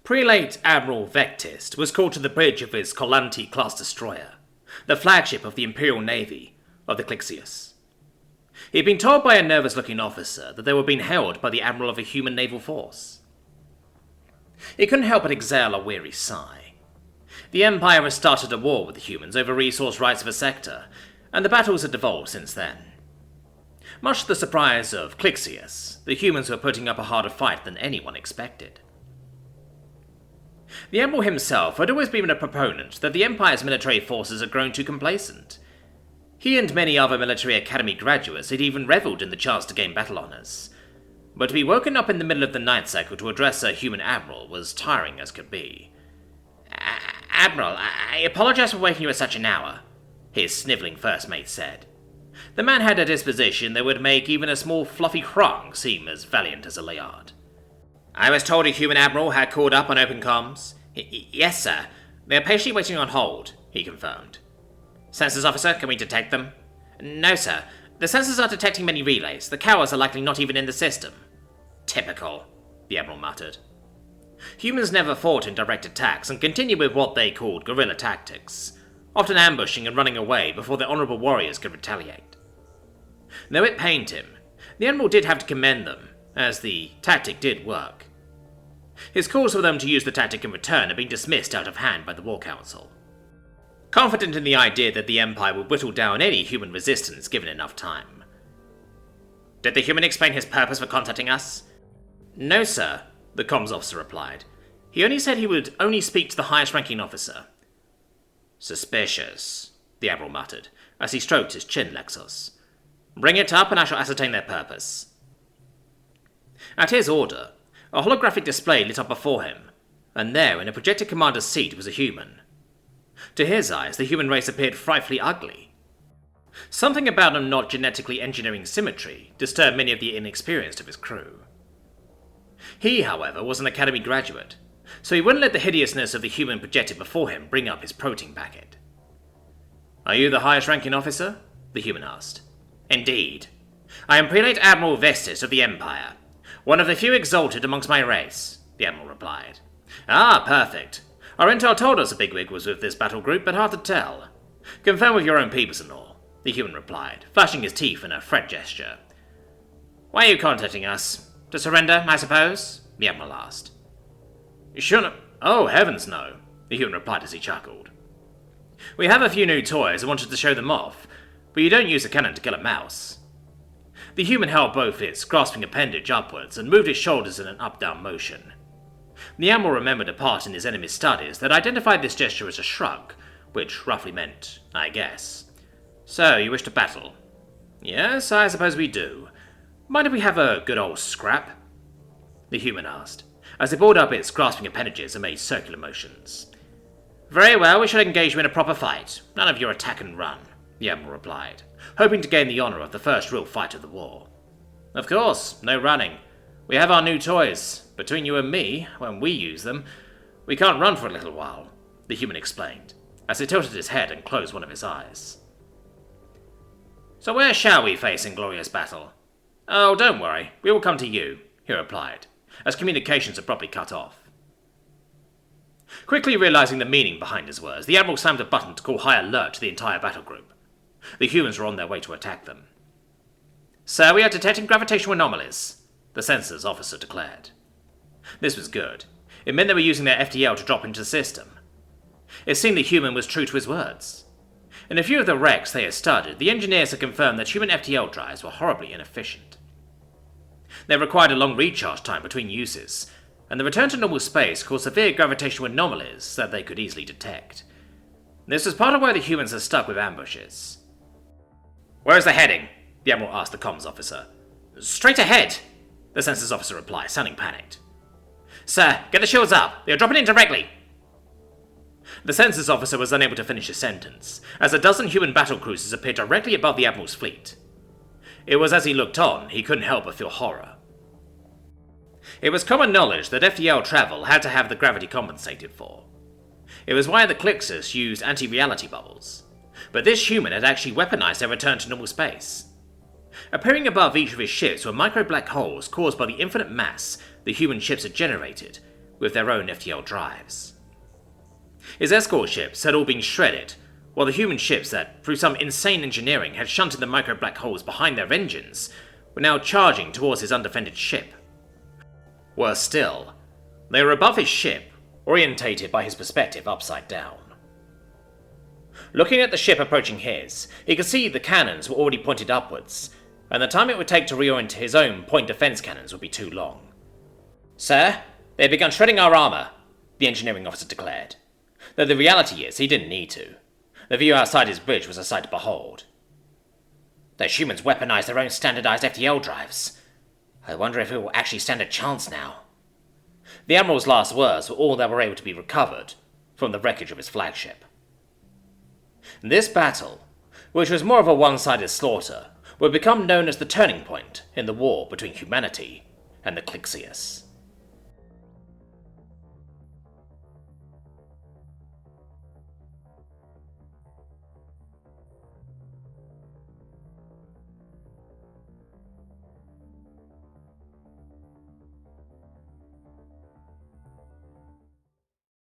Prelate Admiral Vectist was called to the bridge of his Collanti-class destroyer, the flagship of the Imperial Navy of the Clixius. He had been told by a nervous-looking officer that they were being held by the admiral of a human naval force. He couldn't help but exhale a weary sigh. The Empire had started a war with the humans over resource rights of a sector, and the battles had devolved since then. Much to the surprise of Clixius, the humans were putting up a harder fight than anyone expected. The Admiral himself had always been a proponent that the Empire's military forces had grown too complacent. He and many other military academy graduates had even revelled in the chance to gain battle honours. But to be woken up in the middle of the night cycle to address a human admiral was tiring as could be. "Admiral, I apologise for waking you at such an hour," his snivelling first mate said. The man had a disposition that would make even a small fluffy Hrong seem as valiant as a Layard. "I was told a human admiral had called up on open comms." "Yes, sir. They are patiently waiting on hold," he confirmed. "Sensors, officer, can we detect them?" "No, sir. The sensors are detecting many relays. The cowards are likely not even in the system." "Typical," the Admiral muttered. Humans never fought in direct attacks and continued with what they called guerrilla tactics, often ambushing and running away before their honourable warriors could retaliate. Though it pained him, the Admiral did have to commend them, as the tactic did work. His calls for them to use the tactic in return had been dismissed out of hand by the War Council. Confident in the idea that the Empire would whittle down any human resistance given enough time. "Did the human explain his purpose for contacting us?" "No, sir," the comms officer replied. "He only said he would only speak to the highest ranking officer." "Suspicious," the Admiral muttered, as he stroked his chin Lexus. "Bring it up and I shall ascertain their purpose." At his order, a holographic display lit up before him, and there in a projected commander's seat was a human. To his eyes, the human race appeared frightfully ugly. Something about him not genetically engineering symmetry disturbed many of the inexperienced of his crew. He, however, was an academy graduate, so he wouldn't let the hideousness of the human projected before him bring up his protein packet. "Are you the highest ranking officer?" the human asked. "Indeed. I am Prelate Admiral Vestis of the Empire, one of the few exalted amongst my race," the Admiral replied. "Ah, perfect. Our intel told us a bigwig was with this battle group, but hard to tell. Confirm with your own peepers and all," the human replied, flashing his teeth in a threat gesture. "Why are you contacting us? To surrender, I suppose?" the Admiral asked. "Shouldn't... Oh, heavens no," the human replied as he chuckled. "We have a few new toys and wanted to show them off, but you don't use a cannon to kill a mouse." The human held both its grasping appendage upwards and moved its shoulders in an up-down motion. The Admiral remembered a part in his enemy's studies that identified this gesture as a shrug, which roughly meant, "I guess." "So, you wish to battle?" "Yes, I suppose we do. Mind if we have a good old scrap?" the human asked, as it balled up its grasping appendages and made circular motions. "Very well, we shall engage you in a proper fight. None of your attack and run," the Admiral replied, hoping to gain the honour of the first real fight of the war. "Of course, no running. We have our new toys. Between you and me, when we use them, we can't run for a little while," the human explained, as he tilted his head and closed one of his eyes. "So where shall we face inglorious battle?" "Oh, don't worry, we will come to you," he replied, as communications abruptly cut off. Quickly realizing the meaning behind his words, the Admiral slammed a button to call high alert to the entire battle group. The humans were on their way to attack them. "Sir, we are detecting gravitational anomalies," the sensors officer declared. This was good. It meant they were using their FTL to drop into the system. It seemed the human was true to his words. In a few of the wrecks they had studied, the engineers had confirmed that human FTL drives were horribly inefficient. They required a long recharge time between uses, and the return to normal space caused severe gravitational anomalies that they could easily detect. This was part of why the humans are stuck with ambushes. "Where is the heading?" the Admiral asked the comms officer. "Straight ahead," the sensors officer replied, sounding panicked. "Sir, get the shields up. They are dropping in directly." The census officer was unable to finish his sentence, as a dozen human battle cruisers appeared directly above the Admiral's fleet. It was as he looked on, he couldn't help but feel horror. It was common knowledge that FTL travel had to have the gravity compensated for. It was why the Clixus used anti-reality bubbles. But this human had actually weaponized their return to normal space. Appearing above each of his ships were micro-black holes caused by the infinite mass the human ships had generated, with their own FTL drives. His escort ships had all been shredded, while the human ships that, through some insane engineering, had shunted the micro-black holes behind their engines, were now charging towards his undefended ship. Worse still, they were above his ship, orientated by his perspective upside down. Looking at the ship approaching his, he could see the cannons were already pointed upwards, and the time it would take to reorient his own point defense cannons would be too long. "Sir, they have begun shredding our armor," the engineering officer declared. Though the reality is, he didn't need to. The view outside his bridge was a sight to behold. "Those humans weaponized their own standardized FTL drives. I wonder if it will actually stand a chance now." The Admiral's last words were all that were able to be recovered from the wreckage of his flagship. This battle, which was more of a one-sided slaughter, would become known as the turning point in the war between humanity and the Clixius.